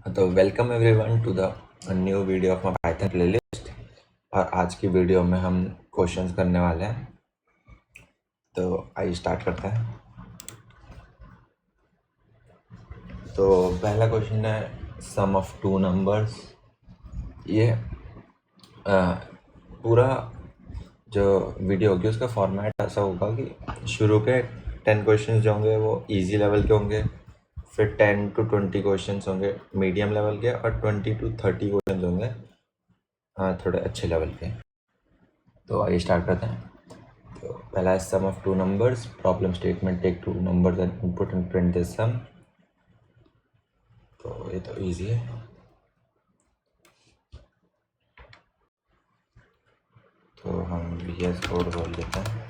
तो welcome everyone to the new video of my python playlist. और आज की वीडियो में हम क्वेश्चंस करने वाले हैं। तो आइए स्टार्ट करते हैं। तो पहला क्वेश्चन है सम ऑफ टू नंबर्स। ये पूरा जो वीडियो होगी उसका फॉर्मेट ऐसा होगा कि शुरू के 10 क्वेश्चंस जो होंगे वो इजी लेवल के होंगे, फिर 10 to 20 क्वेश्चंस होंगे मीडियम लेवल के, और 20 to 30 क्वेश्चंस होंगे थोड़े अच्छे लेवल के। तो आइए स्टार्ट करते हैं। तो पहला है sum of two numbers. Problem statement, take two numbers and input and print this sum. तो ये तो इजी है। तो हम VS कोड बोल देते हैं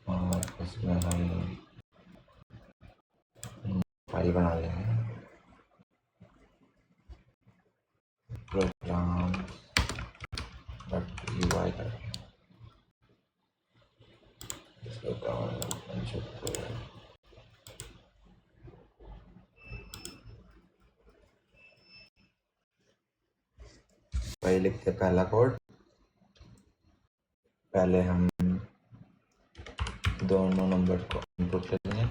और इसमें हम फाइल बना लेंगे, प्रोग्राम .py करके इसको वही लिखते पहला कोड। पहले हम दोनों नंबर को इनपुट लेंगे,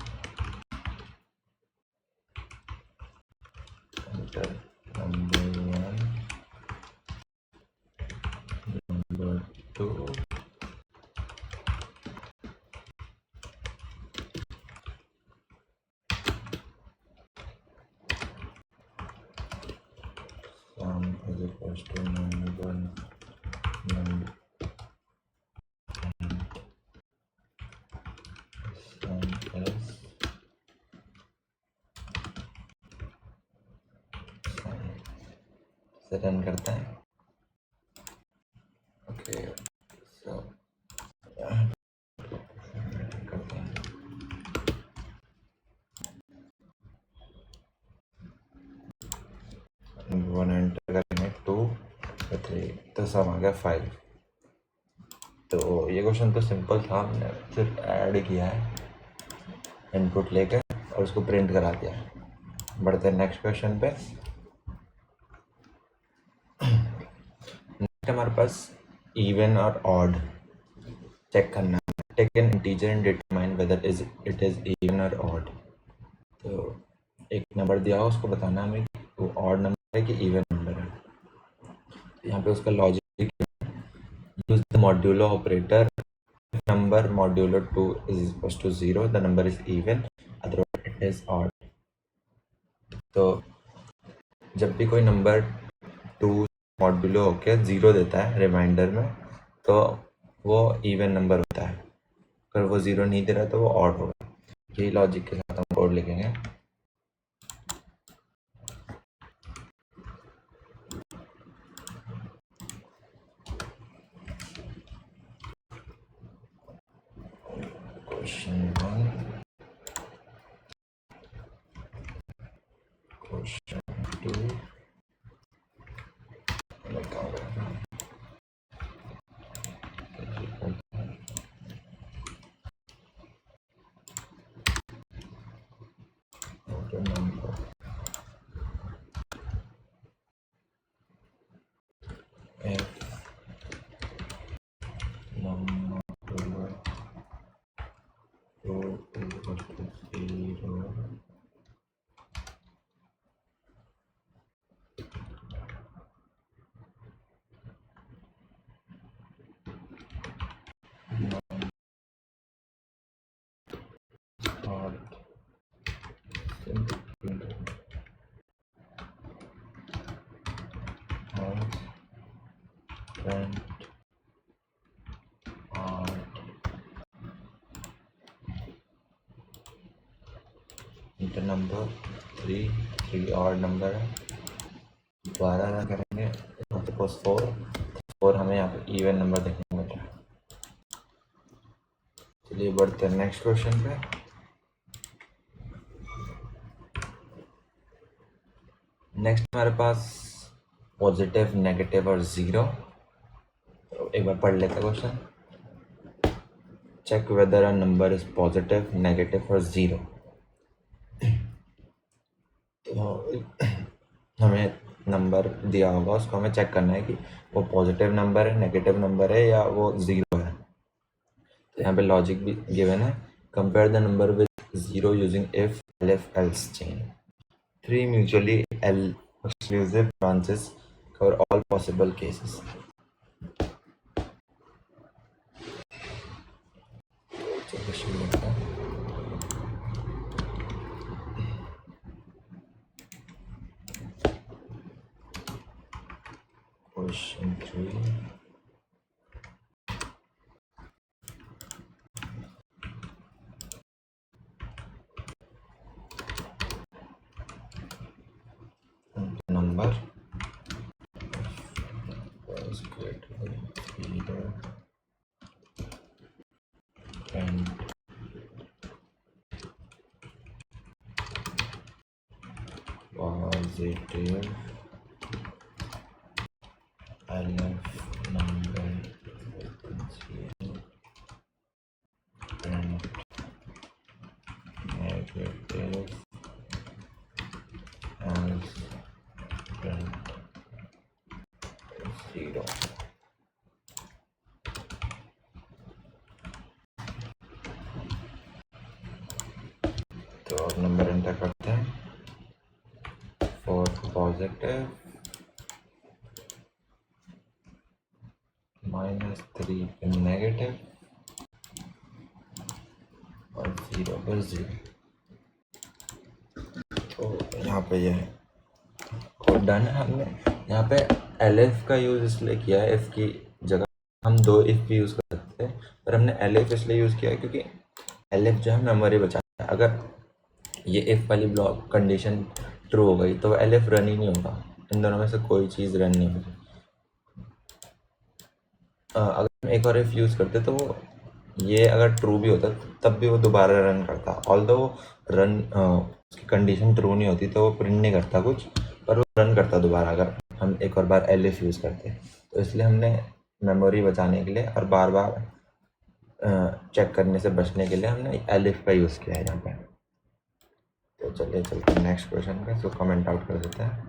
enter number 1 number 2 sum is equals to number sum is से रन करते हैं। ओके, सो करते हैं। वन एंटर करेंगे, 2 3, तो सम आ गया 5। तो ये क्वेश्चन तो सिंपल था, हमने सिर्फ ऐड किया है इनपुट लेकर और उसको प्रिंट करा दिया है। बढ़ते हैं नेक्स्ट क्वेश्चन पे। नेक्स्ट हमारे पास इवन और ऑड चेक करना है। Take an integer and determine whether it is even और ऑड। तो एक नंबर दिया हो, उसको बताना हमें कि वो ऑड नंबर है कि इवन नंबर है। यहाँ पे उसका logic, use the modulo operator, number modulo 2 is equals to 0, the number is even, otherwise it is odd। तो जब भी कोई नंबर 2 मॉड्यूलो होके 0 देता है रिमाइंडर में, तो वो इवन नंबर होता है। अगर वो 0 नहीं दे रहा तो वो ऑड होगा। यही लॉजिक के साथ हम कोड लिखेंगे। Question 1, question 2, number f number 2 is equal to 0, odd, simple, odd, print odd, inter number 3 odd number है। दोबारा रन करेंगे, सपोज 4 हमें यहाँ पे इवन नंबर देखने को मिल रहा है। चलिए बढ़ते हैं नेक्स्ट क्वेश्चन पे। नेक्स्ट हमारे पास पॉजिटिव, नेगेटिव और 0। तो एक बार पढ़ लेते हैं question. check whether a number is positive, negative or zero. तो हमें नंबर दिया होगा, उसको हमें चेक करना है कि वो पॉजिटिव नंबर है, नेगेटिव नंबर है या वो जीरो है। तो यहाँ पे लॉजिक भी गिवन है, compare the number with zero using if elf else chain. 3 mutually exclusive branches cover all possible cases. Question 3. Number is greater than 0 and positive LF number and negative as zero. तो अब number enter करते हैं। For positive -3 पे negative और 0 पर 0। तो यहाँ पे ये कोड डन है। हमने यहाँ पे एलएफ का यूज़ इसलिए किया है, एफ की जगह हम 2 इफ भी यूज़ कर सकते हैं, पर हमने एलएफ इसलिए यूज़ किया है क्योंकि एलएफ जो है मेमोरी बचाता है। अगर ये इफ वाली ब्लॉक कंडीशन ट्रू हो गई तो एलएफ रन ही नहीं होगा, इन दोनों में से कोई चीज़ रन नहीं होगी। अगर हम एक और इफ यूज़ करते तो वो ये अगर ट्रू भी होता तब भी वो दोबारा रन करता, ऑल्दो वो रन उसकी कंडीशन ट्रू नहीं होती तो वो प्रिंट नहीं करता कुछ, पर वो रन करता दोबारा अगर हम एक और बार एलिफ यूज़ करते। तो इसलिए हमने मेमोरी बचाने के लिए और बार बार चेक करने से बचने के लिए हमने एलिफ का यूज़ किया है यहाँ पे। तो चलिए चलते हैं नेक्स्ट क्वेश्चन का, इसको कमेंट आउट कर देते हैं।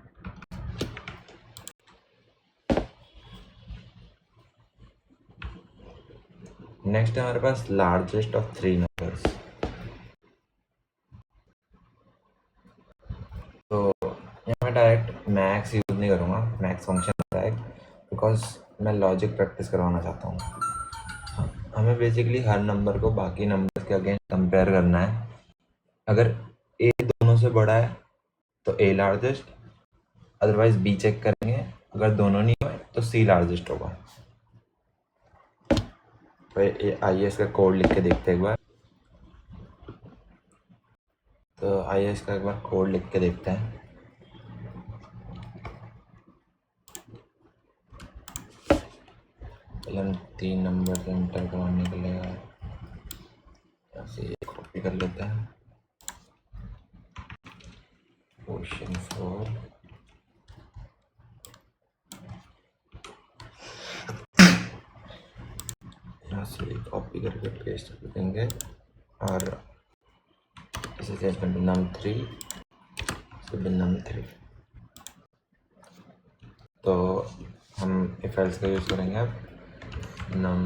नेक्स्ट है हमारे पास लार्जेस्ट ऑफ 3 नंबर्स। तो यहाँ मैं डायरेक्ट मैक्स यूज़ नहीं करूँगा, मैक्स फंक्शन होता है बिकॉज मैं लॉजिक प्रैक्टिस करवाना चाहता हूँ। हमें बेसिकली हर नंबर को बाकी नंबर के अगेंस्ट कंपेयर करना है। अगर ए दोनों से बड़ा है तो ए लार्जेस्ट, अदरवाइज बी चेक करेंगे, अगर दोनों नहीं हुए तो सी लार्जेस्ट होगा। तो आइए इसका कोड लिख के देखते हैं एक बार। तो आइए इसका एक बार कोड लिख के देखते हैं। पहले हम 3 नंबर एंटर करवाने के लिए ऐसे कॉपी कर लेते हैं। क्वेश्चन 4 यहाँ से कॉपी करके पेस्ट कर देंगे और इसे चेंज कर देंगे नम 3 से नम 3। तो हम इफ एल्स का यूज़ करेंगे अब। num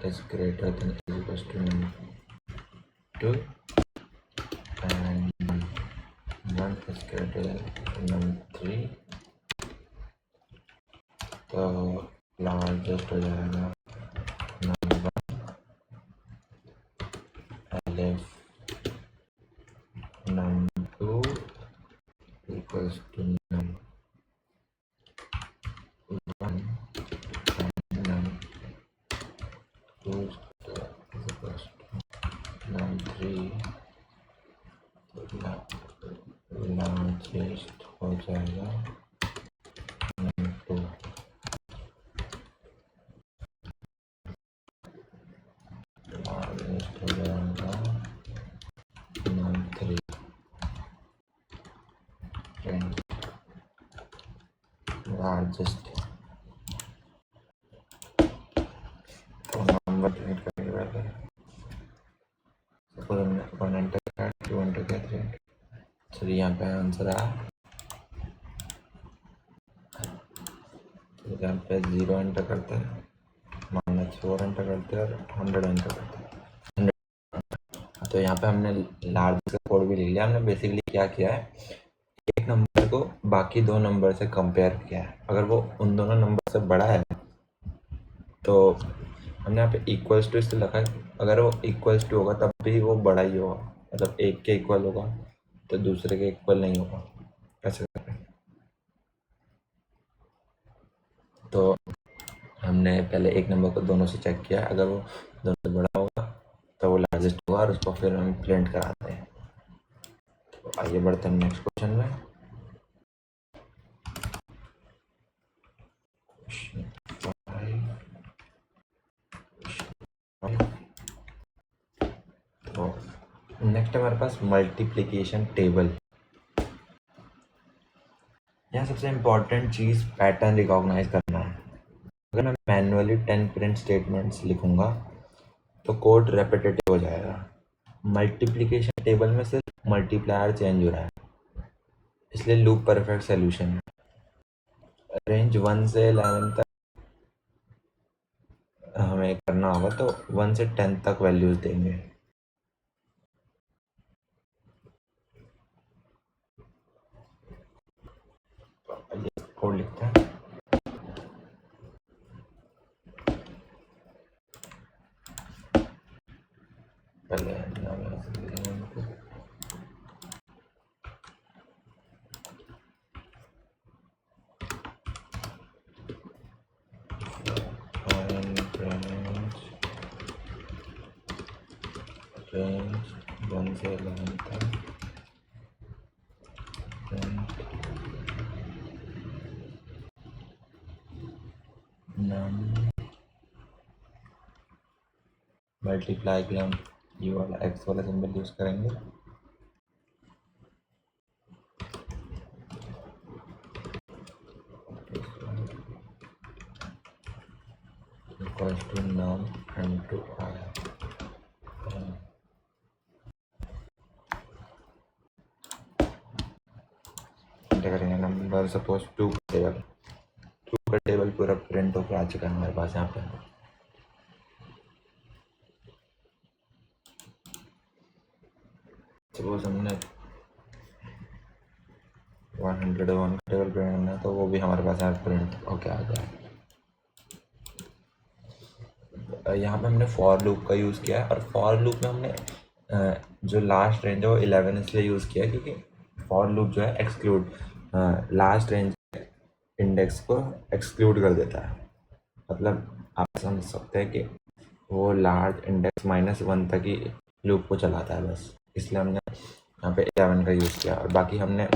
is greater than or equals to num 2 and num 1 is greater than num 3। तो लार्जेस्ट हो जाएगा num 1 elif num 2 equals to num 1 and num 2 is equals to num 3। Largest हो जाएगा num 2। Largest हो जाएगा num 3। Largest तो number print करने के बाद इसको 1 एंटर किया, 2 एंटर किया, 3 एंटर। चलिए यहाँ पे आंसर आया, तो यहाँ पे 0 एंटर करते हैं, -4 एंटर करते हैं और 100 एंटर करते हैं। तो यहाँ पे हमने लार्ज का कोड भी लिख लिया। हमने बेसिकली क्या किया है, एक नंबर को बाकी दो नंबर से कंपेयर किया है। अगर वो उन दोनों नंबर से बड़ा है तो हमने यहाँ पे इक्वल्स टू इससे लिखा है, अगर वो इक्वल्स टू होगा तब भी वो बड़ा ही होगा, मतलब एक के इक्वल होगा तो दूसरे के इक्वल नहीं होगा। कैसे करें, तो हमने पहले एक नंबर को दोनों से चेक किया, अगर वो दोनों से बड़ा होगा तो वो लार्जेस्ट होगा और उसको फिर हम प्रिंट कराते हैं। तो आइए बढ़ते हैं नेक्स्ट क्वेश्चन में। तो नेक्स्ट हमारे पास मल्टीप्लिकेशन टेबल। यहाँ सबसे इम्पोर्टेंट चीज़ पैटर्न रिकॉग्नाइज करना है। अगर मैं मैन्युअली 10 प्रिंट स्टेटमेंट्स लिखूंगा तो कोड रेपिटेटिव हो जाएगा। मल्टीप्लिकेशन टेबल में सिर्फ मल्टीप्लायर चेंज हो रहा है, इसलिए लूप परफेक्ट सोल्यूशन है। रेंज 1 से 11 तक हमें करना होगा, तो 1 से 10 तक वैल्यूज देंगे। कोड लिखते हैं, पहले रेंज 1 से 11 तक नम मल्टीप्लाई के लिए हम ये वाला एक्स वाला सिंबल यूज करेंगे। Equals to num into I. करेंगे नंबर सपोज 2 का टेबल पूरा प्रिंट होकर आ चुका है हमारे पास। यहाँ पे सपोज हमने 101 का टेबल प्रिंट करना है, तो वो भी हमारे पास यहाँ प्रिंट होके आ गया। यहाँ पे हमने फॉर लूप का यूज़ किया है, और फॉर लूप में हमने जो लास्ट रेंज है वो 11 इसलिए यूज़ किया है क्योंकि फॉर लूप जो है एक्सक्लूड लास्ट रेंज इंडेक्स को एक्सक्लूड कर देता है। मतलब आप समझ सकते हैं कि वो लार्ज इंडेक्स -1 तक ही लूप को चलाता है बस, इसलिए हमने यहाँ पे 11 का यूज़ किया। और बाकी हमने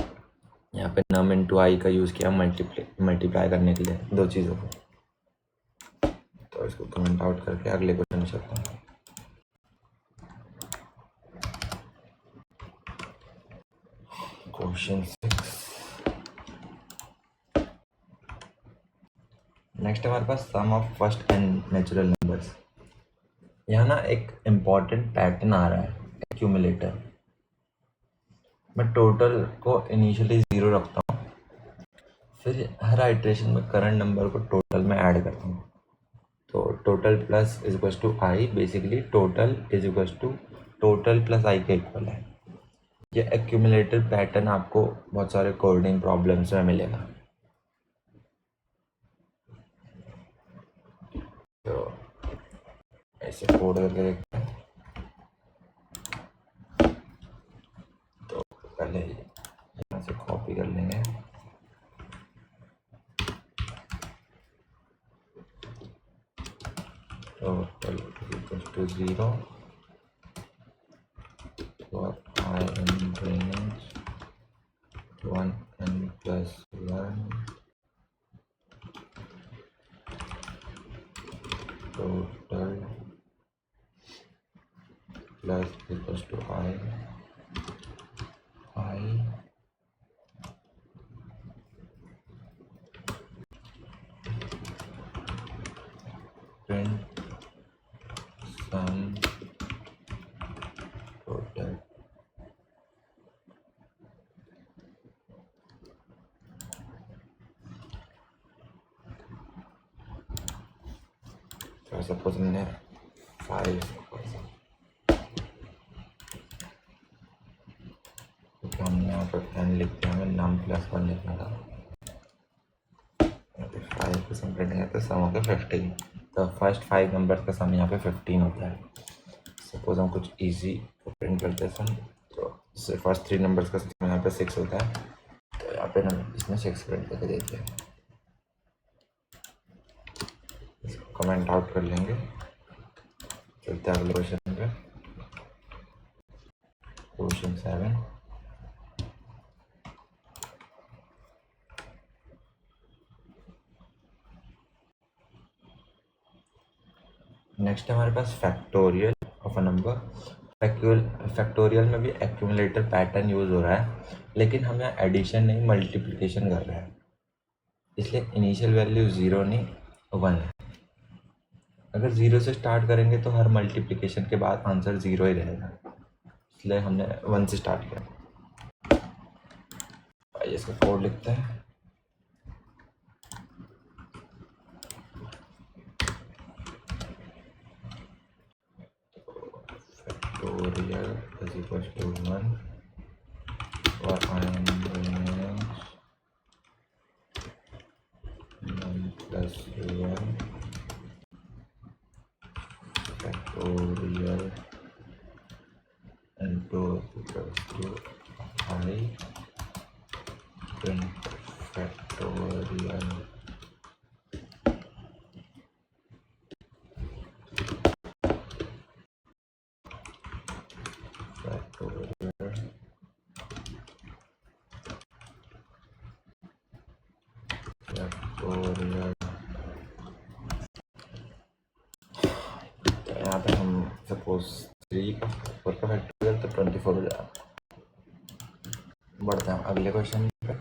यहाँ पे नम इनटू आई का यूज़ किया मल्टीप्लाई करने के लिए दो चीज़ों को। तो इसको कमेंट आउट करके अगले क्वेश्चन में चलते हैं। क्वेश्चन 6 नेक्स्ट हमारे पास sum of first n natural numbers. यहाँ ना एक इम्पॉर्टेंट पैटर्न आ रहा है, एक्यूमुलेटर। मैं टोटल को इनिशियली 0 रखता हूँ, फिर हर आइट्रेशन में करंट नंबर को टोटल में ऐड करता हूँ। तो total plus is equals to I, basically total is equals to total plus I के इक्वल है। ये एक्यूमुलेटर पैटर्न आपको बहुत सारे कोडिंग प्रॉब्लम्स में मिलेगा। तो ऐसे कोड करके देखते हैं। तो पहले यहाँ से कॉपी कर लेंगे, total equals to 0 for I in range 1 n plus 1 total plus equals to I print sum तो सपोज हमने 5 तो हमने यहाँ पर 10 लिख दिया, हमें नम प्लस 1 लिखना था। 5 को सम करेंगे तो सम होगा 15। तो फर्स्ट 5 नंबर का सम यहाँ पे 15 होता है। सपोज हम कुछ इजी प्रिंट करते हैं सम, तो फर्स्ट 3 नंबर्स का सम यहाँ पे 6 होता है, तो यहाँ पे हम इसमें 6 प्रिंट करके देते हैं। इसको कमेंट आउट कर लेंगे। चलते हैं अगले क्वेश्चन पे। क्वेश्चन 7। नेक्स्ट हमारे पास factorial of a number. Factorial में भी एक्यूमुलेटर पैटर्न यूज हो रहा है, लेकिन हम यहाँ एडिशन नहीं मल्टीप्लिकेशन कर रहे हैं, इसलिए इनिशियल वैल्यू 0 नहीं 1 है। अगर 0 से स्टार्ट करेंगे तो हर मल्टीप्लिकेशन के बाद आंसर 0 ही रहेगा, इसलिए हमने 1 से स्टार्ट किया। आइए इसका कोड लिखते हैं। Factorial is equals to 1 for I remains 1 plus 1 factorial into equals to I print factorial यहाँ पे हम सपोज 3 का 4 का फैक्टोरियल तो 24 हो जाएगा। बढ़ते हैं अगले क्वेश्चन पे।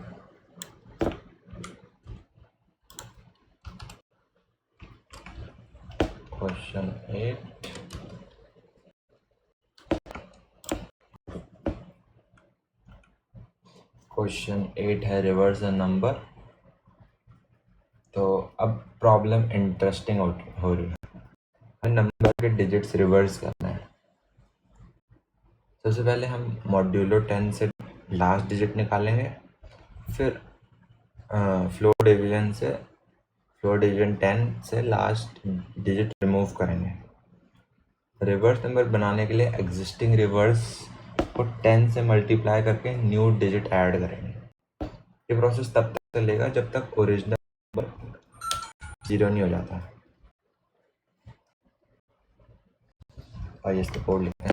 क्वेश्चन 8। क्वेश्चन 8 है रिवर्स अ नंबर। तो अब प्रॉब्लम इंटरेस्टिंग हो रही है, नंबर के डिजिट्स रिवर्स करना है। सबसे पहले हम मॉड्यूलो 10 से लास्ट डिजिट निकालेंगे, फिर फ्लोर डिवीजन 10 से लास्ट डिजिट रिमूव करेंगे। रिवर्स नंबर बनाने के लिए एग्जिस्टिंग रिवर्स को 10 से मल्टीप्लाई करके न्यू डिजिट ऐड करेंगे। ये प्रोसेस तब तक चलेगा जब तक ओरिजिनल नंबर 0 नहीं हो जाता। आइए इसका कोड लिखते हैं।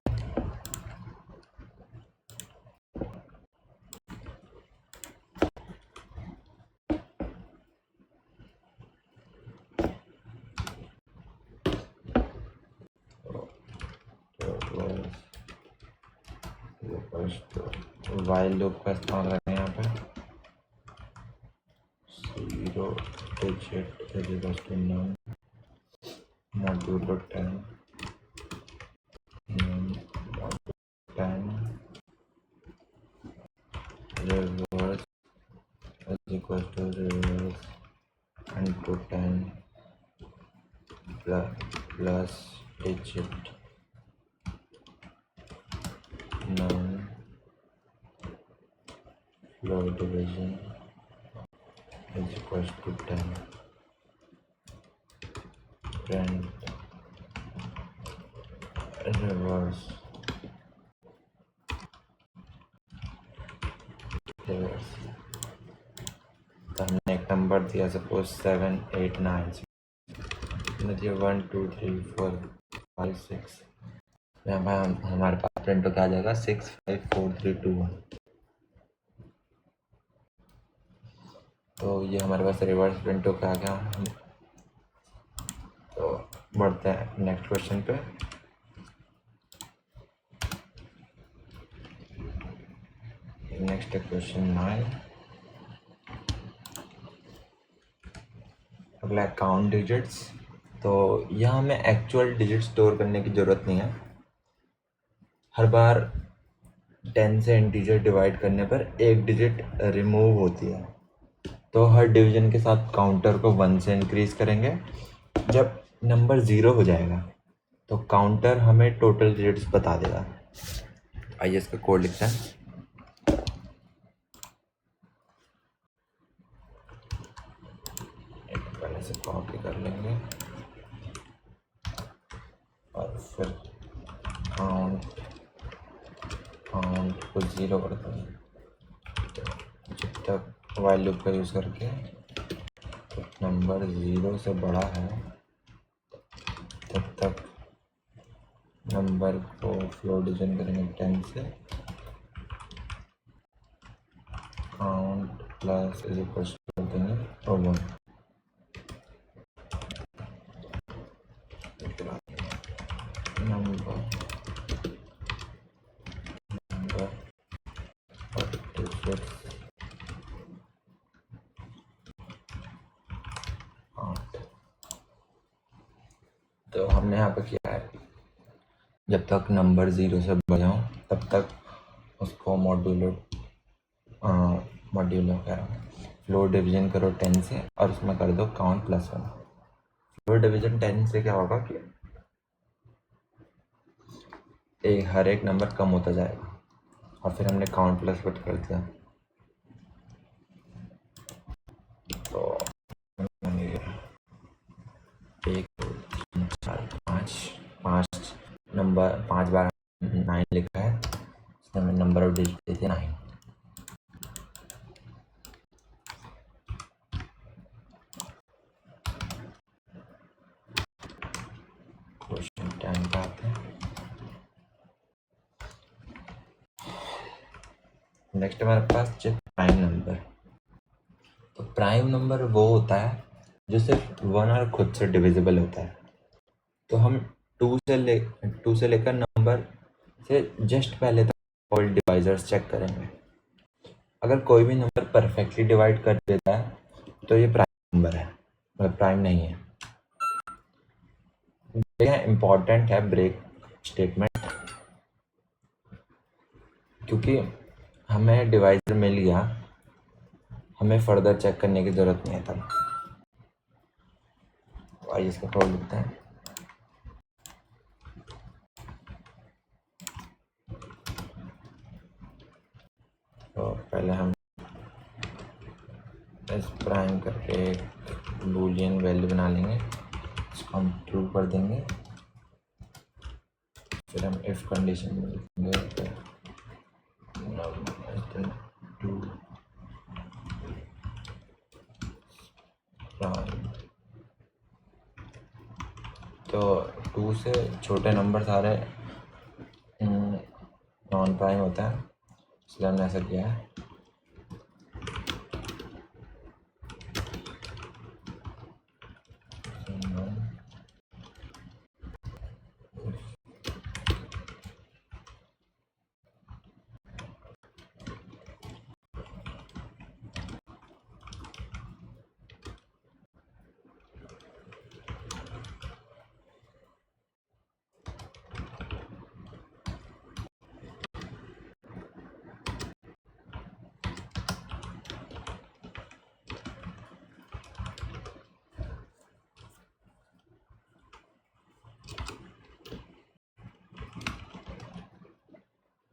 वाइल लूप का इस्तेमाल करें यहाँ पे। 0 digit is equals to none modulo 10 modulo 10 reverse is equals to reverse into 10 plus digit none floor division is equals to 10 print reverse तो हमने एक नंबर दिया सपोज 7 8 9 दिया 1 2 3 4 5 6। हमारे पास प्रिंट क्या आ जाएगा 6 5 4 3 2 1। तो ये हमारे पास रिवर्स प्रिंट होकर आ गया। तो बढ़ते हैं नेक्स्ट क्वेश्चन पे। नेक्स्ट है क्वेश्चन 9। अगला काउंट डिजिट्स। तो यहाँ हमें एक्चुअल डिजिट स्टोर करने की ज़रूरत नहीं है। हर बार 10 से इंटीजर डिवाइड करने पर एक डिजिट रिमूव होती है, तो हर डिवीजन के साथ काउंटर को 1 से इंक्रीज करेंगे। जब नंबर 0 हो जाएगा तो काउंटर हमें टोटल डिजिट्स बता देगा। आइए इसका कोड लिखते हैं। एक पहले से कॉपी कर लेंगे और फिर काउंट को 0 कर देंगे। जब तक वाइल लूप का यूज़ करके नंबर 0 से बड़ा है तब तक नंबर को फ्लोट डिवीजन करेंगे 10 से। Count plus is equal to देंगे और 1। नंबर और डिजिट्स 8। तो हमने यहाँ पे किया है जब तक नंबर 0 से बड़ा हो तब तक उसको मॉड्यूलो कह रहा हूँ फ्लोट डिवीजन करो 10 से और उसमें कर दो काउंट प्लस 1। फ्लोट डिवीजन 10 से क्या होगा कि हर एक नंबर कम होता जाएगा और फिर हमने काउंट प्लस 1 कर दिया तो 1 2 3 4 5 नंबर 5 बार 9 लिखा है इसमें हमें नंबर ऑफ डिजिट देते 9। क्वेश्चन 10 पे आते हैं। नेक्स्ट हमारे पास प्राइम नंबर। तो प्राइम नंबर वो होता है जो सिर्फ 1 और खुद से डिविजिबल होता है। तो हम 2 से लेकर नंबर से जस्ट पहले तक ऑल डिवाइजर्स चेक करेंगे। अगर कोई भी नंबर परफेक्टली डिवाइड कर देता है तो ये प्राइम नंबर है, मतलब प्राइम नहीं है। यह इम्पॉर्टेंट है ब्रेक स्टेटमेंट, क्योंकि हमें डिवाइजर मिल गया, हमें फर्दर चेक करने की ज़रूरत नहीं है तब। आइए इसका कोड लिखते हैं। तो पहले हम इस प्राइम करके एक बूलियन वैल्यू बना लेंगे, इसको हम ट्रू कर देंगे। फिर हम इफ कंडीशन में लिखेंगे टू प्राइम। तो 2 से छोटे नंबर सारे नॉन प्राइम होता है, इसलिए हमने ऐसा किया है।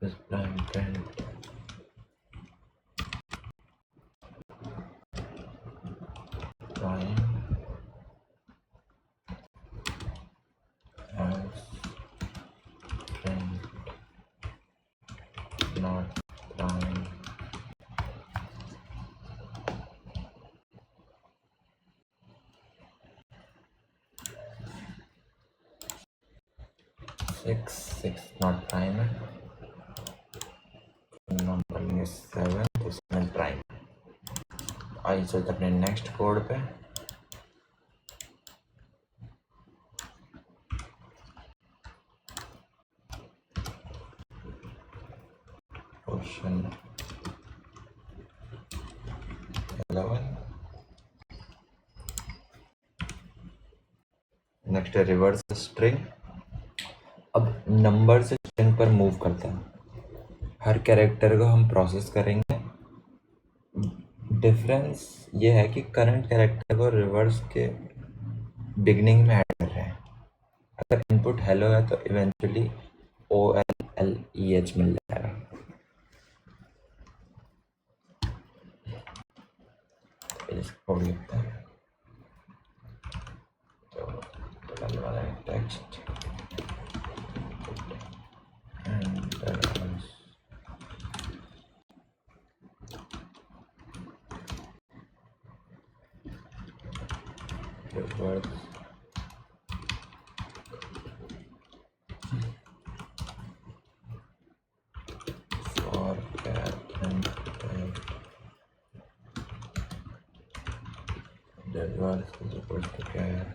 This prime print prime as print not prime six not prime है, नंबर लेंगे 7 तो इसमें प्राइम। आइए चलते अपने नेक्स्ट कोड पे। क्वेश्चन 11 नेक्स्ट है रिवर्स स्ट्रिंग। अब नंबर से स्ट्रिंग पर मूव करते हैं, हर कैरेक्टर को हम प्रोसेस करेंगे। डिफरेंस ये है कि करंट कैरेक्टर को रिवर्स के बिगनिंग में ऐड कर रहे हैं। अगर इनपुट हेलो है तो इवेंचुअली OLLEH मिल जाएगा। इसको लिखते हैं तो टोटल वाला text and reverse for cat and reverse is equal to cat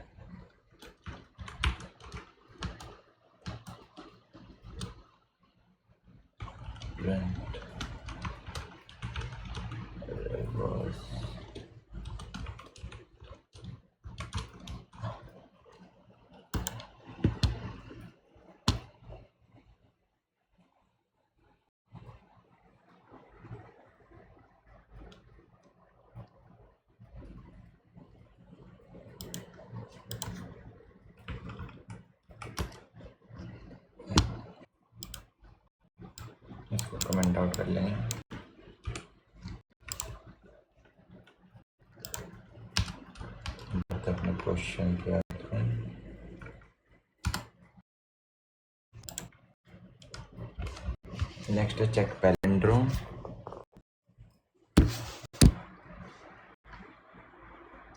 rent reverse इसको कमेंट आउट कर लेंगे। अपने क्वेश्चन किया नेक्स्ट है चेक पैलिंड्रोम।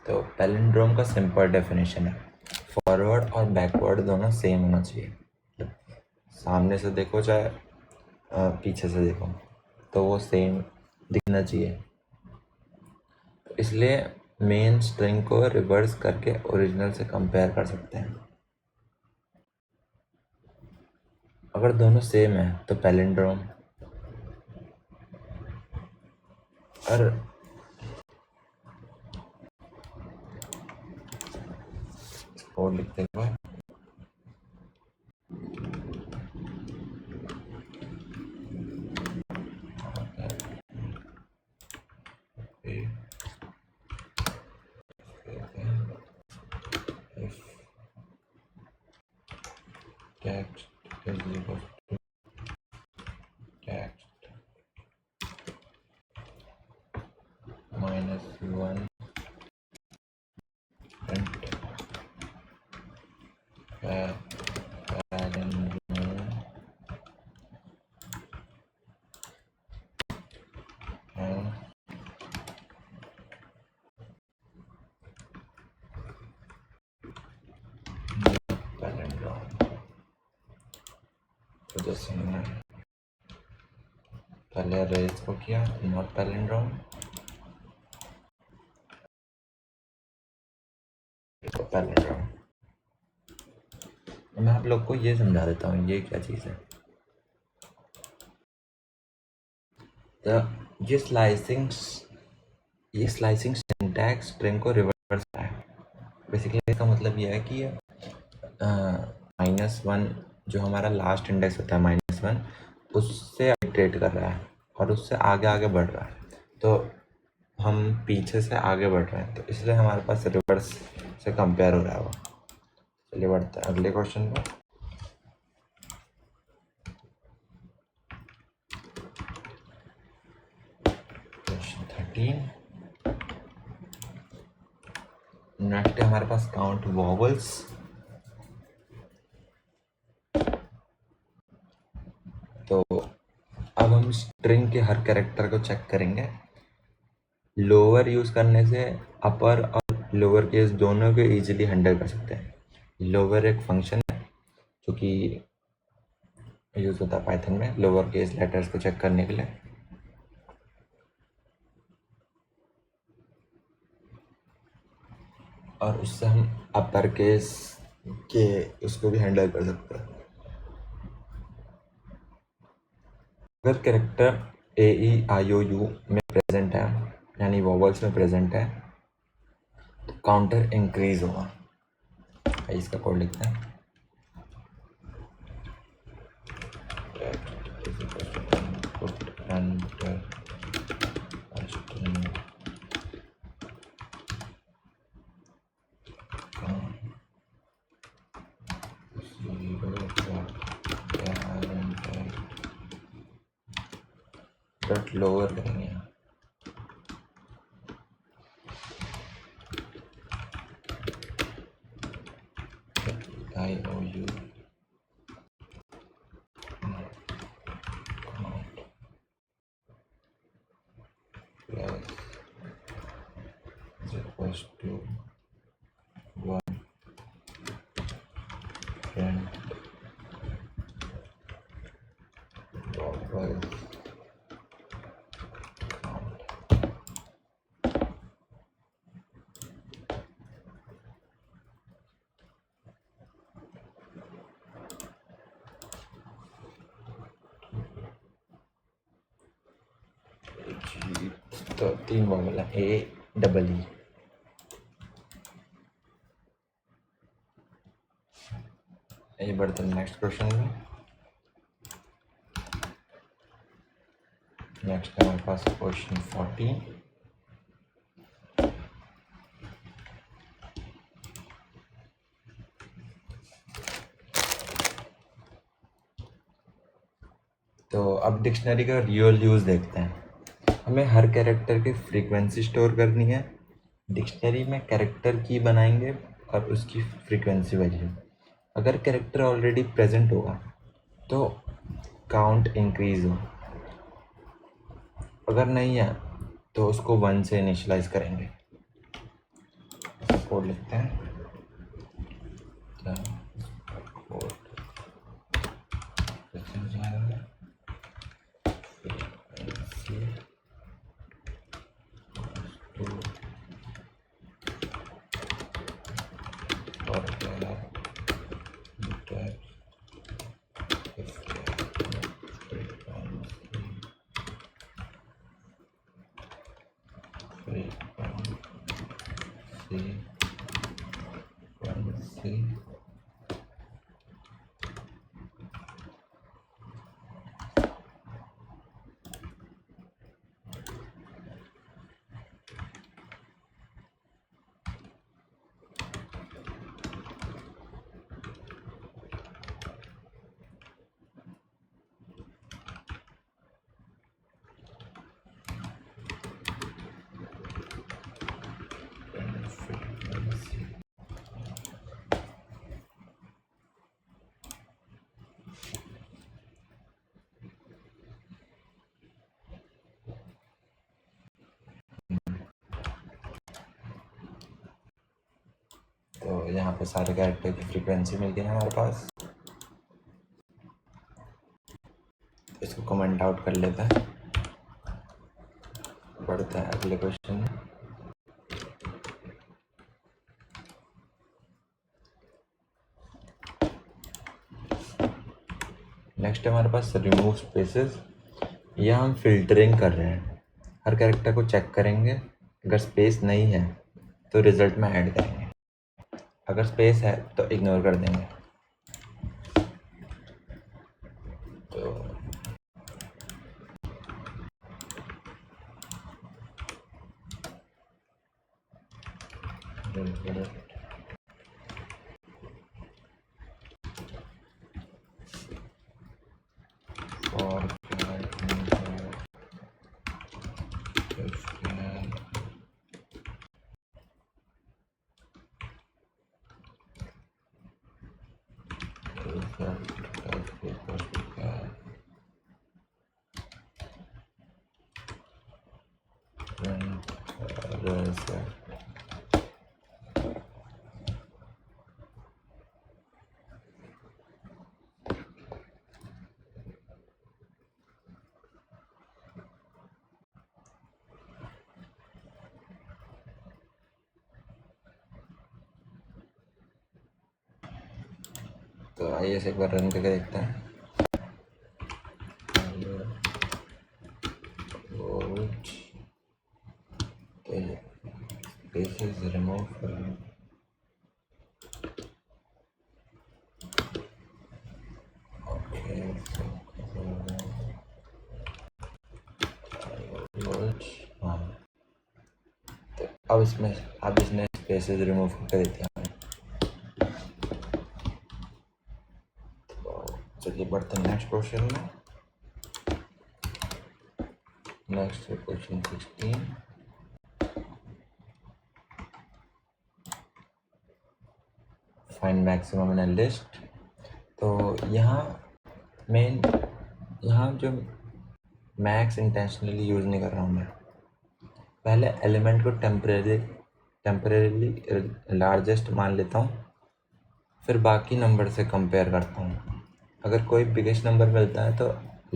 तो पैलिंड्रोम का सिंपल डेफिनेशन है फॉरवर्ड और बैकवर्ड दोनों सेम होना चाहिए। सामने से देखो चाहे पीछे से देखो तो वो सेम दिखना चाहिए। तो इसलिए मेन स्ट्रिंग को रिवर्स करके ओरिजिनल से कंपेयर कर सकते हैं। अगर दोनों सेम है तो पैलिंड्रोम, और कोड लिखते हुए text is equal to text -1 print palindrome and palindrome। तो जैसे हमने पहले रेस को किया नॉट पैलिंड्रोम, पैलिंड्रोम। मैं आप लोग को ये समझा देता हूँ ये क्या चीज़ है। तो ये स्लाइसिंग सिंटैक्स स्ट्रिंग को रिवर्स है। बेसिकली इसका मतलब ये है कि -1 जो हमारा लास्ट इंडेक्स होता है -1 उससे अपडेट कर रहा है और उससे आगे आगे बढ़ रहा है। तो हम पीछे से आगे बढ़ रहे हैं तो इसलिए हमारे पास रिवर्स से कंपेयर हो रहा है वो। चलिए बढ़ते हैं अगले क्वेश्चन पर। क्वेश्चन 13 नेक्स्ट है हमारे पास काउंट वॉवल्स। तो अब हम स्ट्रिंग के हर कैरेक्टर को चेक करेंगे। लोअर यूज करने से अपर और लोअर केस दोनों को इजीली हैंडल कर सकते हैं। लोअर एक फंक्शन है जो कि यूज होता है पाइथन में लोअर केस लेटर्स को चेक करने के लिए। और उससे हम अपर केस के उसको भी हैंडल कर सकते हैं। अगर कैरेक्टर AEIOU में प्रेजेंट है यानी वॉवल्स में प्रेजेंट है तो काउंटर इंक्रीज होगा। इसका कोड लिखते हैं डॉट लोअर करेंगे यहाँ IOU plus is equals to 1 print double count. तो 3 वॉवल है AEE। ये बढ़ते हैं नेक्स्ट क्वेश्चन में। नेक्स्ट है हमारे पास क्वेश्चन 14। तो अब डिक्शनरी का रियल यूज़ देखते हैं। हमें हर कैरेक्टर की फ्रीक्वेंसी स्टोर करनी है। डिक्शनरी में कैरेक्टर की बनाएंगे और उसकी फ्रीक्वेंसी वैल्यू। अगर कैरेक्टर ऑलरेडी प्रेजेंट होगा तो काउंट इंक्रीज हो, अगर नहीं है तो उसको 1 से इनिशियलाइज करेंगे। कोड लिखते हैं कोड तो यहाँ पे सारे कैरेक्टर की फ्रीक्वेंसी मिल गई है हमारे पास। इसको कमेंट आउट कर लेते हैं, बढ़ते हैं अगले क्वेश्चन में। नेक्स्ट हमारे पास रिमूव स्पेसेस। यह हम फिल्टरिंग कर रहे हैं। हर कैरेक्टर को चेक करेंगे, अगर स्पेस नहीं है तो रिजल्ट में ऐड करेंगे, अगर स्पेस है तो इग्नोर कर देंगे। तो आइए इसे एक बार रन करके देखते हैं। Spaces remove अब इसमें स्पेसेस रिमूव करके देते हैं। तो चलिए बढ़ते हैं नेक्स्ट क्वेश्चन में। नेक्स्ट है question 16। Find maximum in a list. तो यहाँ जो मैक्स इंटेंशनली यूज़ नहीं कर रहा हूँ मैं। पहले एलिमेंट को टेम्परेरीली लार्जेस्ट मान लेता हूँ, फिर बाकी नंबर से कंपेयर करता हूँ। अगर कोई बिगेस्ट नंबर मिलता है तो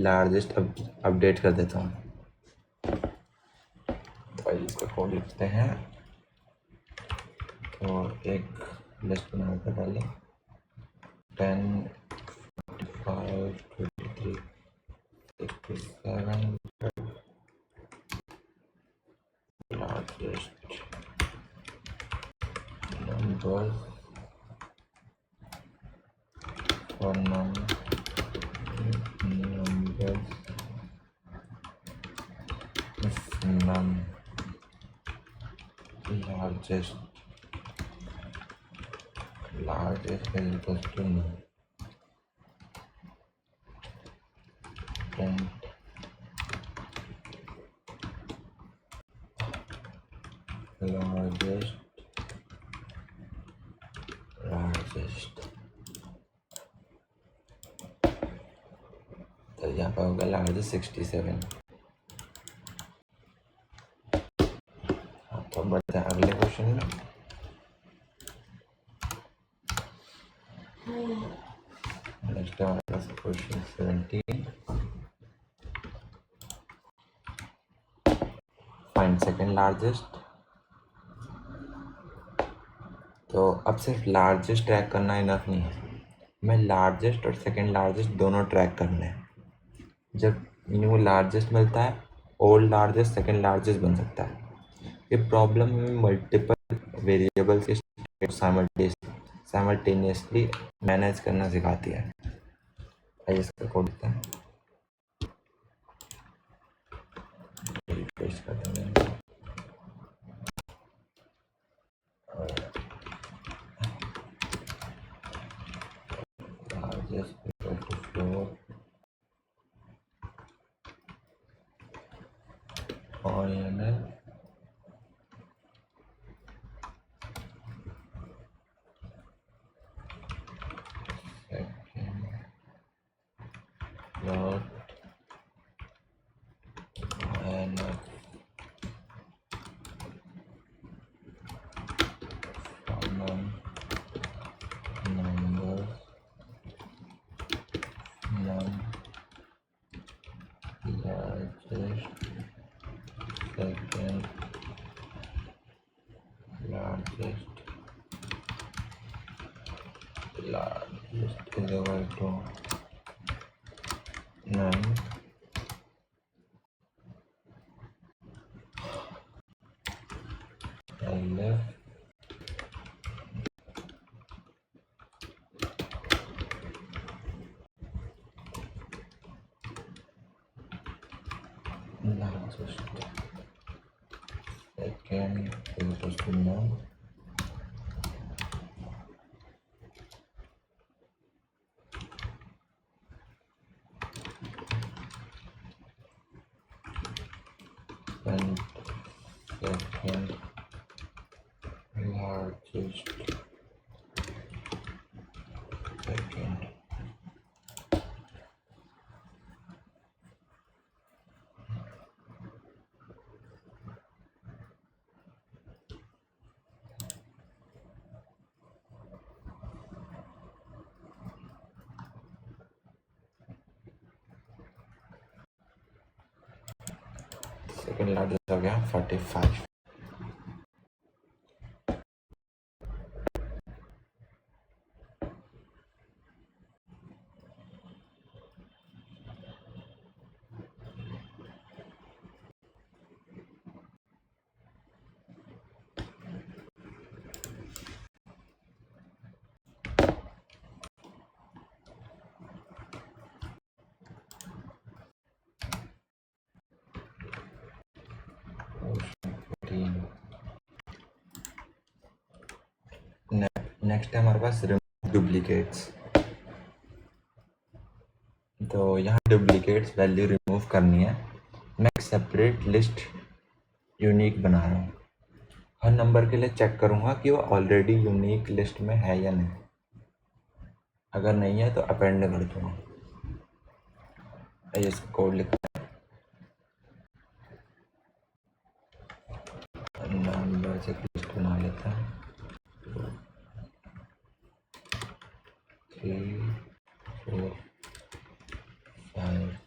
लार्जेस्ट अपडेट कर देता हूँ। तो इसका कोड लिखते हैं। तो एक लिस्ट बना के पहले 10, 45, 23, 67 largest numbers for numbers if none largest is equal to none. Print largest तो यहाँ पर होगा लार्जेस्ट 67। तो बढ़ते हैं अगले क्वेश्चन में। नेक्स्ट हमारे पास क्वेश्चन 17। Find second largest. तो अब सिर्फ लार्जेस्ट ट्रैक करना इनफ नहीं है, मैं लार्जेस्ट और सेकेंड लार्जेस्ट दोनों ट्रैक करने हैं। जब न्यू लार्जेस्ट मिलता है, ओल्ड लार्जेस्ट सेकेंड लार्जेस्ट बन सकता है। ये प्रॉब्लम में मल्टीपल वेरिएबल्स के साइमल्टेनियसली मैनेज करना सिखाती है। आइए इसका कोड देते हैं। पेस्ट कर देंगे। Largest equal to floor final plot and common numbers none largest second largest is equal to none LF largest second is equal to none and second largest second largest हो गया 45। Next है हमारे पास remove duplicates. तो यहाँ duplicates value remove करनी है। मैं एक सेपरेट लिस्ट यूनिक बना रहा हूँ। हर नंबर के लिए चेक करूँगा कि वो ऑलरेडी यूनिक लिस्ट में है या नहीं। अगर नहीं है तो अपेंड कर दूँगा। ये कोड लिखता है, नंबर से लिस्ट बना लेता है 3 4 5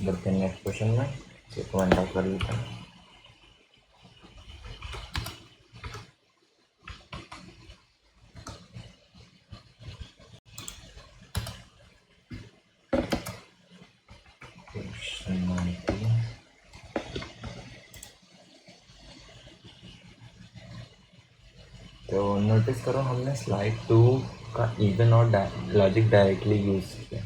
बढ़ते हैं नेक्स्ट क्वेश्चन में। कमेंट आउट कर लेता है। क्वेश्चन 19। तो नोटिस करो हमने स्लाइड 2 का इवन और लॉजिक डायरेक्टली यूज किया।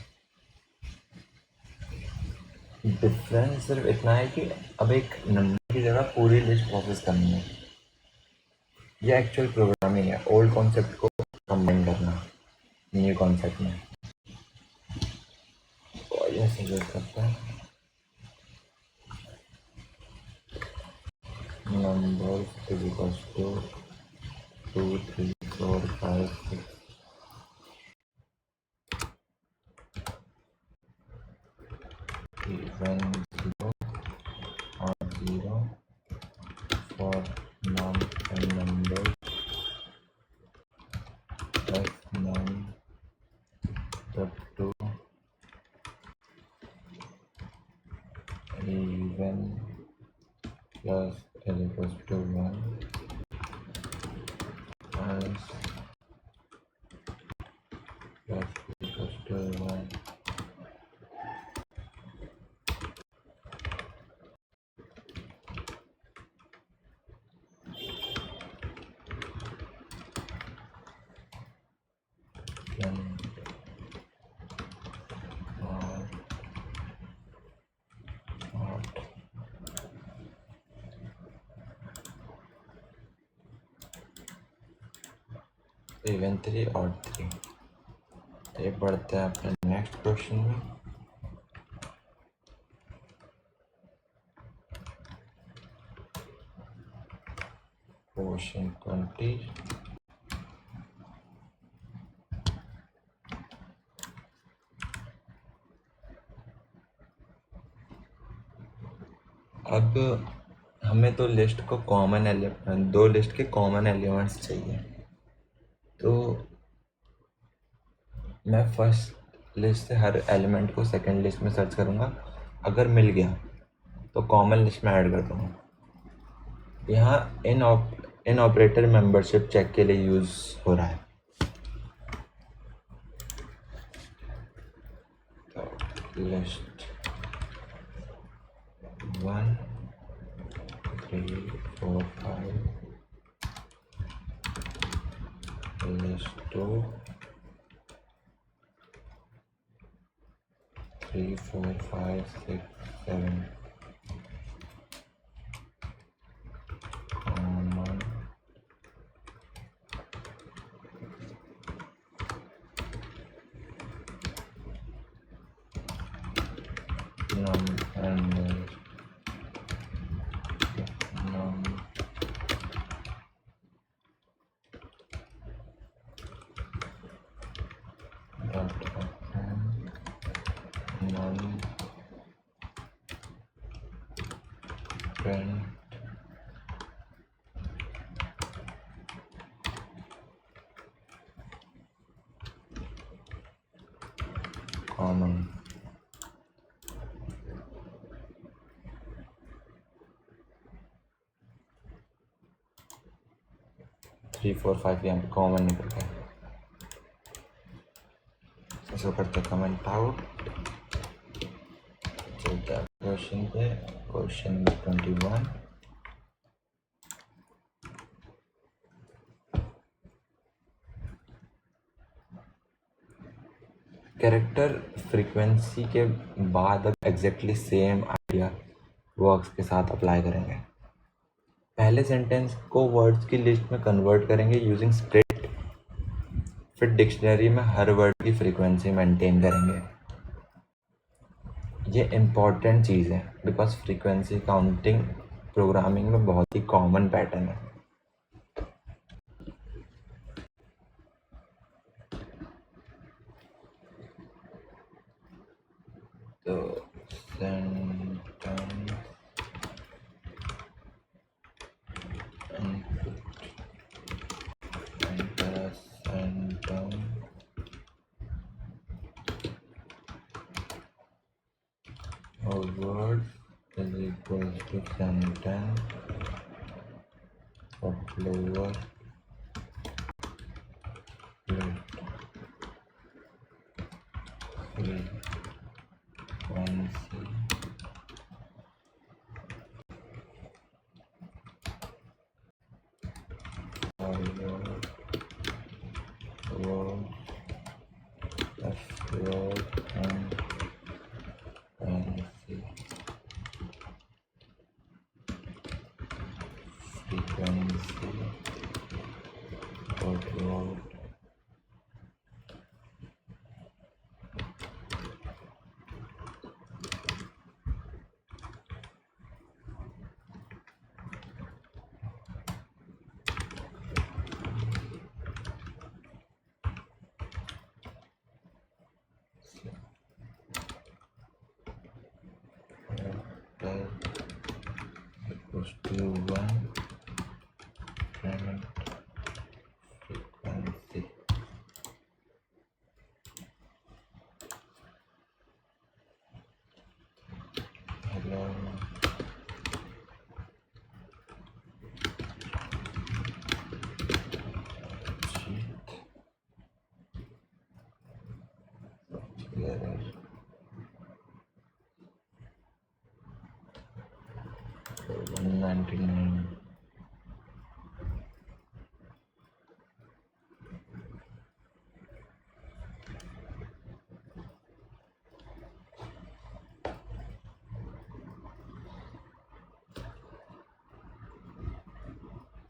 डिफरेंस सिर्फ इतना है कि अब एक नंबर की जगह पूरी लिस्ट प्रोसेस करनी है। ये एक्चुअल प्रोग्रामिंग है, ओल्ड कॉन्सेप्ट को कंबाइन करना न्यू कॉन्सेप्ट में। तो ये सजेस्ट करता है number is equal to 2 3 4 5 6 even 0 or 0 for non and numbers plus none up to even plus l equals to 1 plus equals to 1 even 3 और 3। ये बढ़ते हैं अपने नेक्स्ट क्वेश्चन में। क्वेश्चन 20। अब हमें तो लिस्ट को कॉमन एलिमेंट, दो लिस्ट के कॉमन एलिमेंट्स चाहिए। तो मैं फर्स्ट लिस्ट से हर एलिमेंट को सेकंड लिस्ट में सर्च करूँगा। अगर मिल गया तो कॉमन लिस्ट में ऐड कर दूँगा। यहाँ इन ऑपरेटर मेंबरशिप चेक के लिए यूज़ हो रहा है। तो list 1 3 4 5 list 2 3 4 5 6 7 common num and num dot append num print 3 4 5 यहाँ पे कॉमन निकल गया। इसको करते कमेंट आउट, चलते हैं क्वेश्चन पे। Question number 21। कैरेक्टर फ्रीक्वेंसी के बाद अब एग्जैक्टली सेम आइडिया वर्ड्स के साथ अप्लाई करेंगे। पहले सेंटेंस को वर्ड्स की लिस्ट में कन्वर्ट करेंगे यूजिंग स्प्लिट, फिर डिक्शनरी में हर वर्ड की फ्रीक्वेंसी मेंटेन करेंगे। ये इम्पॉर्टेंट चीज़ है बिकॉज फ्रीक्वेंसी काउंटिंग प्रोग्रामिंग में बहुत ही कॉमन पैटर्न है। तो sentence or word is equal to sentence of lower frequency or word of word and frequency of word equals to 1 and frequency. Hello. Together. 199.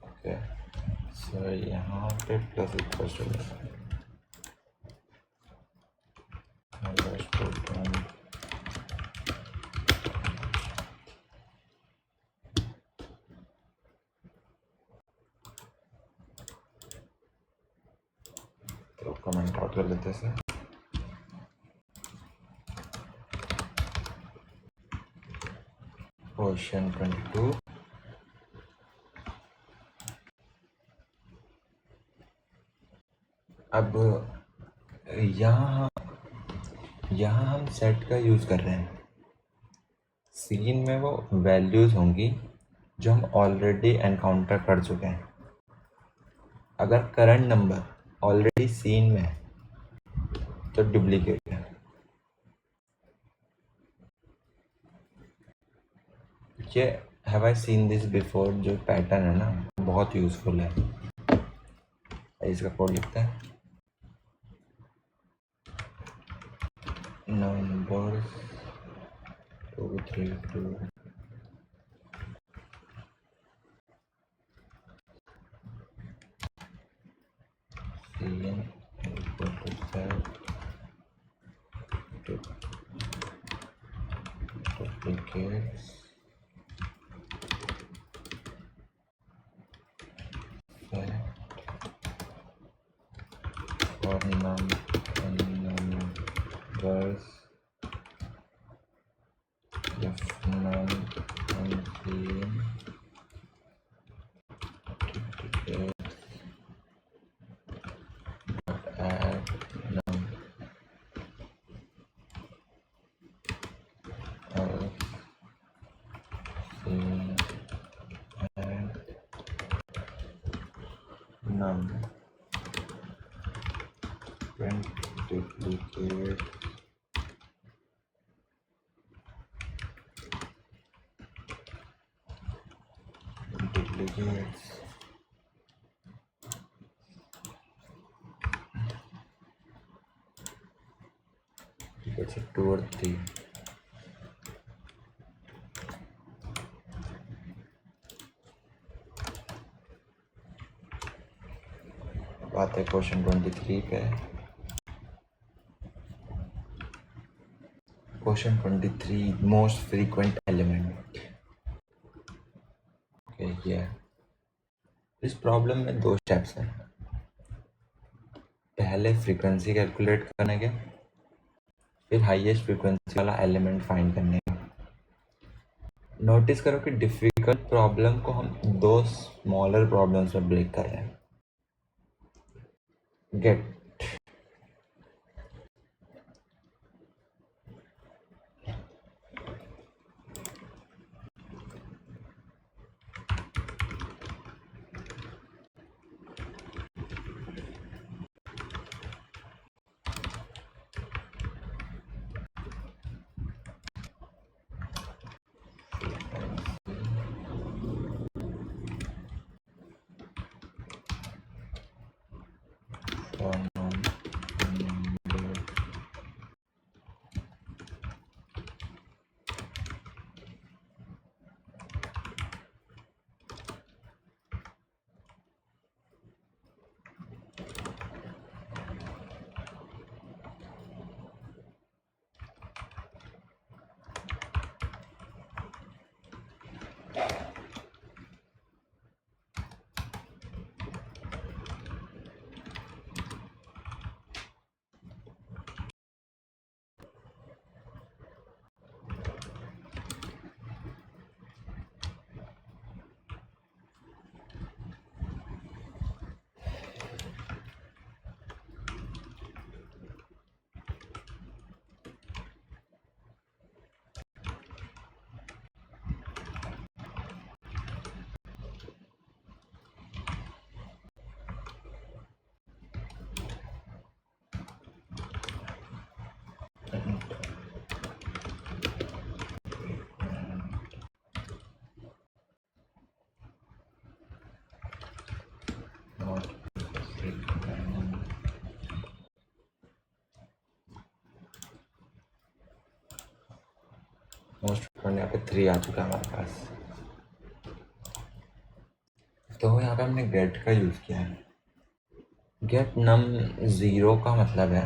Okay. So यहाँ पे plus equal to तो comment out कर लेते हैं। Question 22। अब यहाँ हम set का यूज़ कर रहे हैं। सीन में वो वैल्यूज़ होंगी जो हम ऑलरेडी एनकाउंटर कर चुके हैं। अगर करंट नंबर ऑलरेडी सीन में है तो डुप्लीकेट है। ये have I seen this before जो पैटर्न है ना बहुत यूज़फुल है। इसका कोड लिखते हैं। Number 2 3 2 seen equal to set duplicates set for numbers if none unseen duplicates but add none else seen and num print duplicate duplicates it's a 2 और 3. बात है क्वेश्चन 23 पे. Question 23 most frequent element. Okay ये इस problem में 2 steps हैं. पहले frequency calculate करने के, फिर हाईएस्ट फ्रीक्वेंसी वाला एलिमेंट फाइंड करने का. नोटिस करो कि डिफिकल्ट प्रॉब्लम को हम 2 स्मॉलर प्रॉब्लम्स में ब्रेक कर रहे हैं. गेट मोस्ट फ्रीक्वेंट यहाँ पे 3 आ चुका है हमारे पास. तो यहाँ पे हमने गेट का यूज़ किया है. गेट नम 0 का मतलब है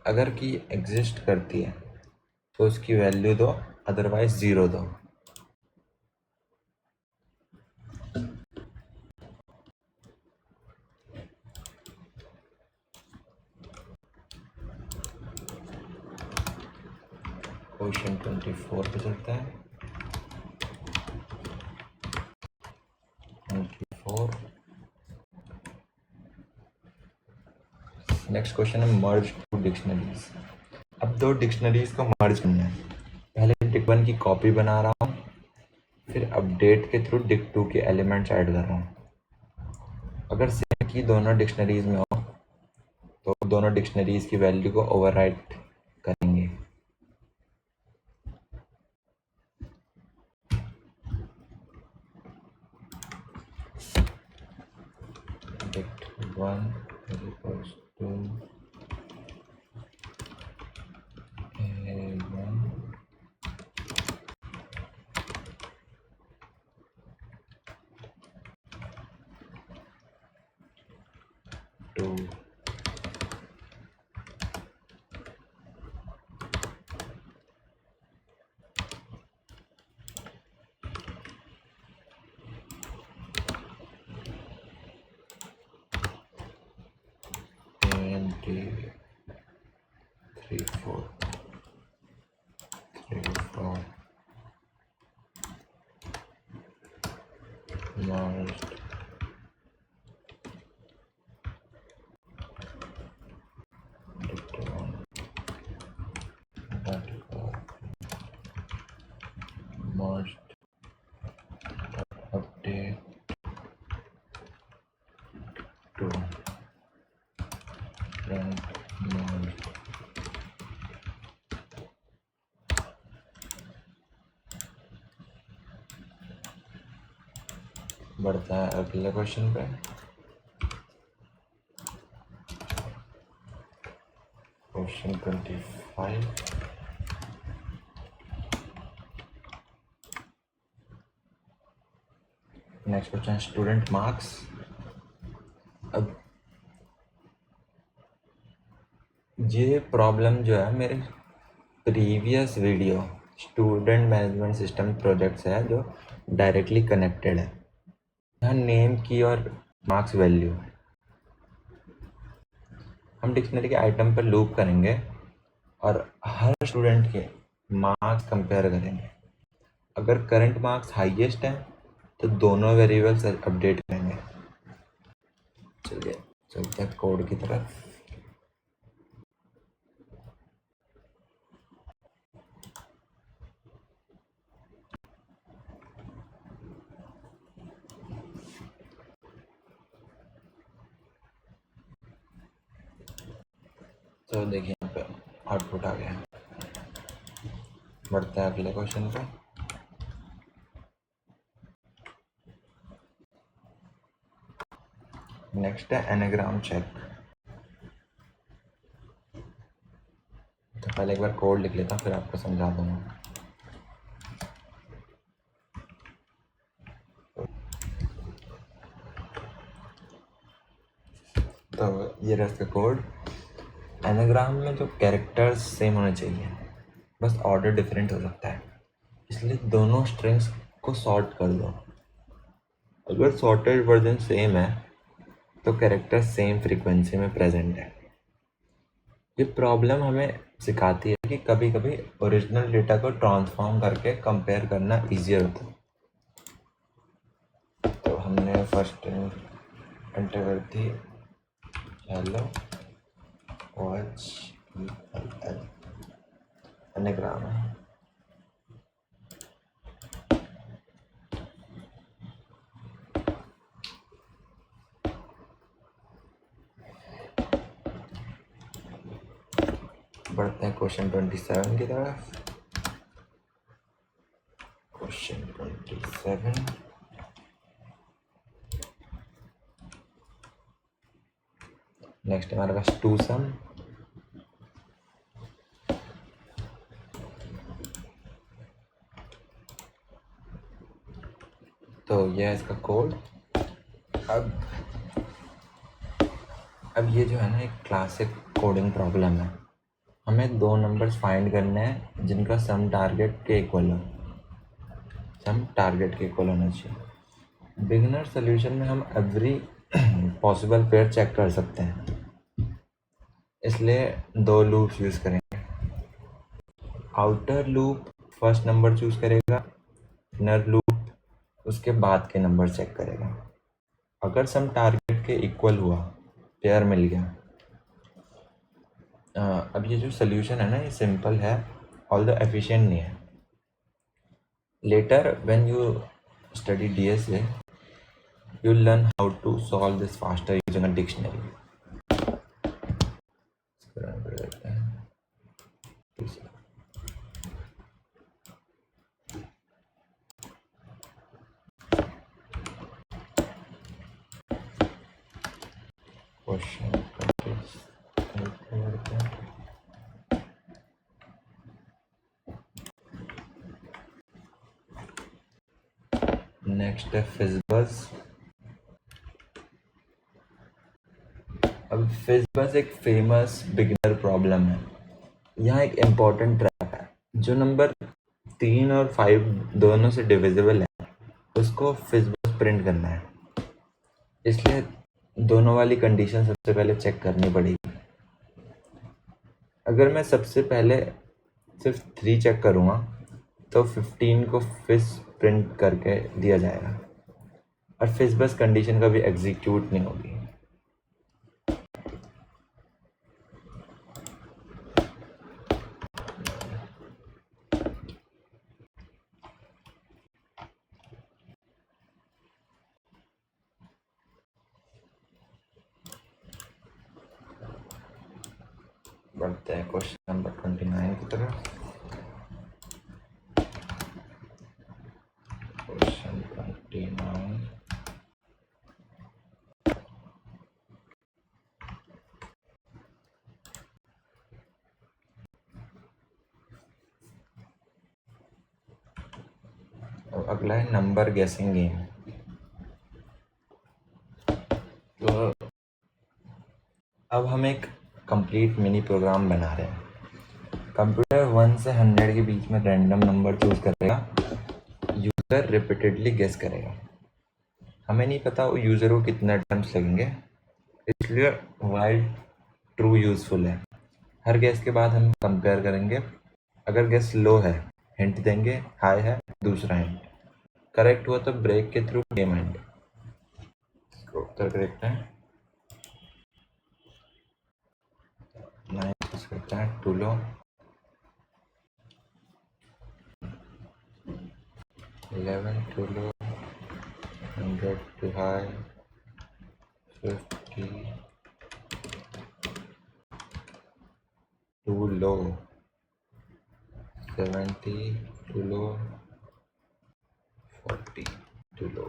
अगर की एग्जिस्ट करती है तो उसकी वैल्यू दो, अदरवाइज 0 दो. क्वेश्चन 24 पे चलता है. 24 नेक्स्ट क्वेश्चन है मर्ज 2 डिक्शनरीज. अब 2 डिक्शनरीज को मर्ज करना है. पहले डिक 1 की कॉपी बना रहा हूँ, फिर अपडेट के थ्रू डिक 2 के एलिमेंट्स ऐड कर रहा हूँ. अगर सेम की दोनों डिक्शनरीज में हो तो दोनों डिक्शनरीज की वैल्यू को ओवरराइट करेंगे. Dick 1 is equals to A1 2 and 3 4 3 4 merged dict 1 vertical merged update बढ़ता है अगले क्वेश्चन पे। Question 25। Next question student marks. अब ये प्रॉब्लम जो है मेरे previous video student management system project से है, जो डायरेक्टली कनेक्टेड है। यहाँ नेम की और मार्क्स वैल्यू हम डिक्शनरी के आइटम पर लूप करेंगे और हर स्टूडेंट के मार्क्स कंपेयर करेंगे। अगर करंट मार्क्स हाईएस्ट है तो दोनों वेरिएबल्स अपडेट करेंगे। चलिए चलते हैं कोड की तरफ। तो देखिए यहाँ पे आउटपुट आ गया। बढ़ते हैं अगले क्वेश्चन पे। नेक्स्ट है एनाग्राम चेक। तो पहले एक बार कोड लिख लेता, फिर आपको समझा दूंगा। तो ये रहा इसका कोड। एनाग्राम में जो कैरेक्टर्स सेम होने चाहिए, बस ऑर्डर डिफरेंट हो सकता है, इसलिए दोनों स्ट्रिंग्स को सॉर्ट कर दो। अगर सॉर्टेड वर्जन सेम है तो कैरेक्टर सेम फ्रीक्वेंसी में प्रेजेंट है। ये प्रॉब्लम हमें सिखाती है कि कभी कभी ओरिजिनल डेटा को ट्रांसफॉर्म करके कंपेयर करना ईजियर होता है। तो हमने फर्स्ट एंटर कर दी हेलो OHELL एनाग्राम है। बढ़ते हैं क्वेश्चन 27 की तरफ। क्वेश्चन 27 नेक्स्ट हमारे पास टू सम। तो यह है इसका कोड। अब ये जो है ना एक क्लासिक कोडिंग प्रॉब्लम है। हमें दो नंबर्स फाइंड करने हैं जिनका सम टारगेट के इक्वल हो। सम टारगेट के इक्वल होना चाहिए। बिगिनर सोल्यूशन में हम एवरी पॉसिबल पेयर चेक कर सकते हैं, इसलिए दो लूप्स यूज़ करेंगे। Outer loop first number choose करेगा, इनर लूप उसके बाद के नंबर चेक करेगा। अगर सम टारगेट के इक्वल हुआ, पेयर मिल गया। अब ये जो सोल्यूशन है ना ये सिंपल है, ऑल्दो एफिशिएंट नहीं है। Letter when you study DSA you will learn how to solve this faster using a dictionary. Question next है फिज़बज़। अब फिज़बज़ एक फेमस बिगिनर प्रॉब्लम है। यहाँ एक इम्पॉर्टेंट ट्रैप है। जो नंबर 3 और 5 दोनों से डिविजिबल है उसको फिज़बज़ प्रिंट करना है, इसलिए दोनों वाली कंडीशन सबसे पहले चेक करनी पड़ेगी। अगर मैं सबसे पहले सिर्फ 3 चेक करूँगा तो 15 को फिज़ प्रिंट करके दिया जाएगा और फिज़बज़ कंडीशन कभी एग्जीक्यूट नहीं होगी। बढ़ते हैं क्वेश्चन नंबर 29 की तरफ। क्वेश्चन 29 अगला है नंबर गेसिंग गेम। तो अब हम एक कंप्लीट मिनी प्रोग्राम बना रहे हैं। कंप्यूटर 1 से 100 के बीच में रैंडम नंबर चूज करेगा, यूज़र रिपीटेडली गेस करेगा। हमें नहीं पता वो यूज़र को कितने अटेम्प्ट्स लगेंगे, इसलिए वाइल ट्रू यूज़फुल है। हर गेस के बाद हम कंपेयर करेंगे। अगर गेस लो है हिंट देंगे, हाई है दूसरा हिंट, करेक्ट हुआ तो ब्रेक के थ्रू गेम एंड। उत्तर करेक्ट है 9 करता है, too low 11 too low, 100 too high, 50 too low, 70 too low, 40 too low,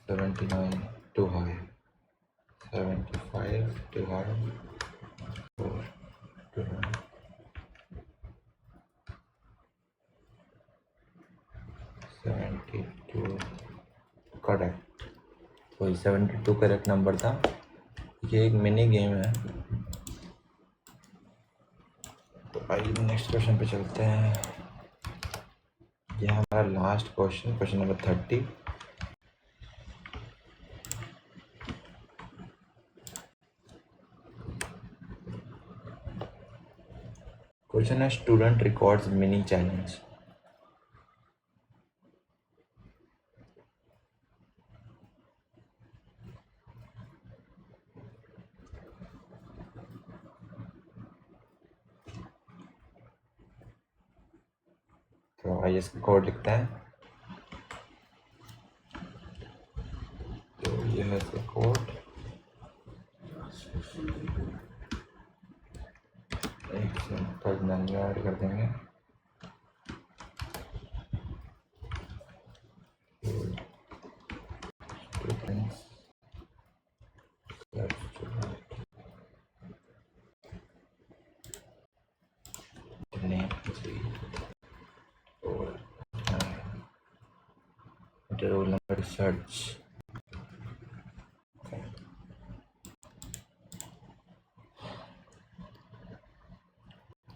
79 too high, 75 too high, 4 too high, 72 correct. वही 72 करेक्ट नंबर था। ये एक मिनी गेम है। तो आइए नेक्स्ट क्वेश्चन पे चलते हैं। यह हमारा last question, question number 30। Question है स्टूडेंट रिकॉर्ड्स मिनी चैलेंज। तो आइए इसका कोड लिखते हैं। तो यह है इसका कोड, एक सिंपल नंबर ऐड कर देंगे। Roll number search.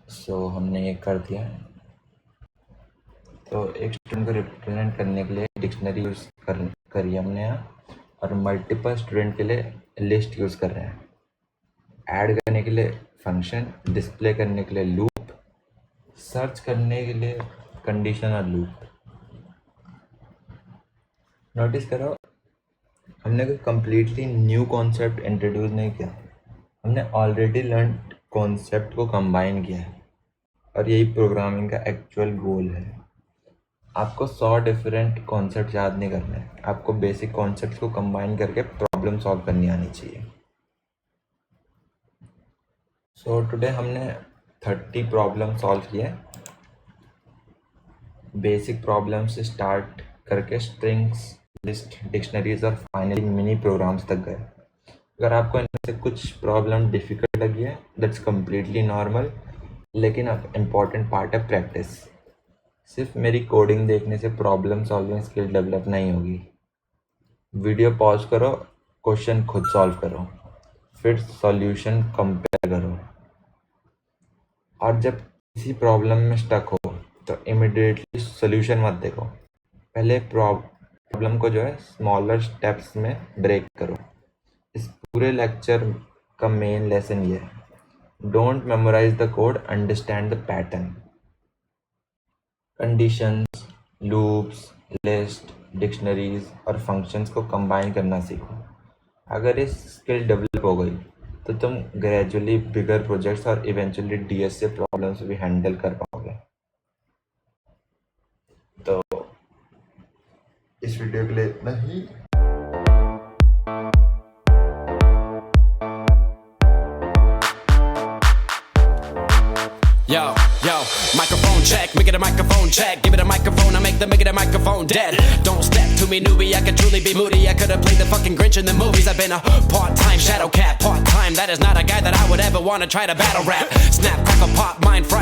सो हमने ये कर दिया। तो एक स्टूडेंट को रिप्रेजेंट करने के लिए डिक्शनरी यूज़ करी हमने यहाँ, और मल्टीपल स्टूडेंट के लिए लिस्ट यूज़ कर रहे हैं। ऐड करने के लिए फंक्शन, डिस्प्ले करने के लिए लूप, सर्च करने के लिए कंडीशनल लूप। नोटिस करो, हमने कोई कम्प्लीटली न्यू कॉन्सेप्ट इंट्रोड्यूस नहीं किया, हमने ऑलरेडी लर्न कॉन्सेप्ट को कंबाइन किया है, और यही प्रोग्रामिंग का एक्चुअल गोल है। आपको 100 डिफरेंट कॉन्सेप्ट याद नहीं करना है, आपको बेसिक कॉन्सेप्ट्स को कंबाइन करके प्रॉब्लम सॉल्व करनी आनी चाहिए। सो टुडे हमने 30 प्रॉब्लम सॉल्व किए, बेसिक प्रॉब्लम से स्टार्ट करके स्ट्रिंग्स, लिस्ट, डिक्शनरीज और फाइनली मिनी प्रोग्राम्स तक गए। अगर आपको इनमें से कुछ प्रॉब्लम डिफ़िकल्ट लगी है, दैट्स कम्प्लीटली नॉर्मल, लेकिन अब इम्पॉर्टेंट पार्ट है प्रैक्टिस। सिर्फ मेरी कोडिंग देखने से प्रॉब्लम सॉल्विंग स्किल डेवलप नहीं होगी। वीडियो पॉज करो, क्वेश्चन खुद सॉल्व करो, फिर सॉल्यूशन कंपेयर करो, और जब किसी प्रॉब्लम में स्टक हो तो इमिडिएटली सॉल्यूशन मत देखो, पहले प्रॉब्लम को जो है स्मॉलर स्टेप्स में ब्रेक करो। इस पूरे लेक्चर का मेन लेसन ये है, don't memorise the code, understand the pattern. Conditions, loops, list, dictionaries और फंक्शंस को कंबाइन करना सीखो। अगर ये स्किल डेवलप हो गई तो तुम ग्रेजुअली बिगर प्रोजेक्ट्स और इवेंचुअली डीएस से प्रॉब्लम्स भी हैंडल कर पाओगे। तो इस वीडियो के लिए इतना ही। Yo, microphone check, make it a microphone check. Give it a microphone, I make it a microphone dead. Don't step to me, newbie, I could truly be moody. I could have played the fucking Grinch in the movies. I've been a part-time shadow cat, part-time. That is not a guy that I would ever want to try to battle rap. Snap, crackle, pop, mind fry.